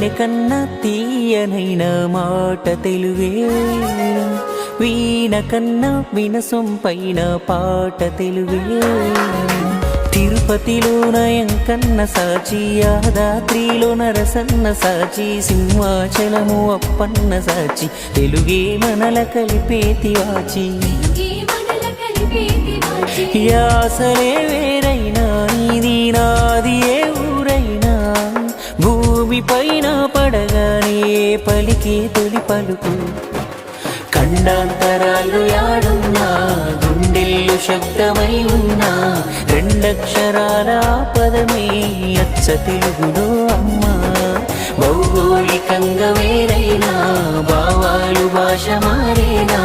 తేనె కన్నా తీయనైన మాట తెలుగే, వీణ కన్నా వినసొంపైన పాట తెలుగే. తిరుపతిలో నయం కన్న సాచి, యాదాద్రిలో నరసన్న సాచి, సింహాచలము అప్పన్న సాచి, తెలుగే మనల కలిపేతి వాచి. యాసలే వేరైనా నీది నాది ఏ ఊరైనా, భూమి పైన పడగానే పలికే తొలి పలుకు. ఖండాంతరాలు యాడున్నా, గుండెల్లో శబ్దమై ఉన్నా, రెండక్షరాల పదమే అచ్చ తెలుగులో అమ్మా. భౌగోళికంగా వేరైనా, భావాలు భాష మారేనా,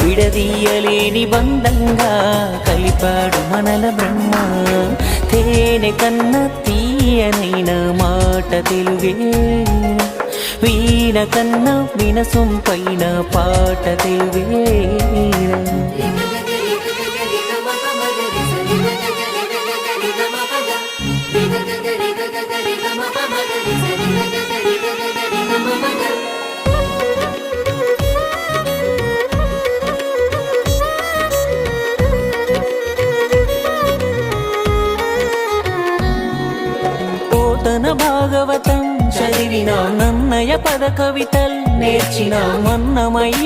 విడదీయలేని బంధంగా కలిపాడు మనల బ్రహ్మ. తేనె కన్నా తీయనైన మాట తెలుగే, వీణ కన్నా వినసొంపైన పాట తెలుగే. పోతన భాగవతం చదివినా, నన్నయ పద కవితల్ నేర్చిన మన్నమయ్య.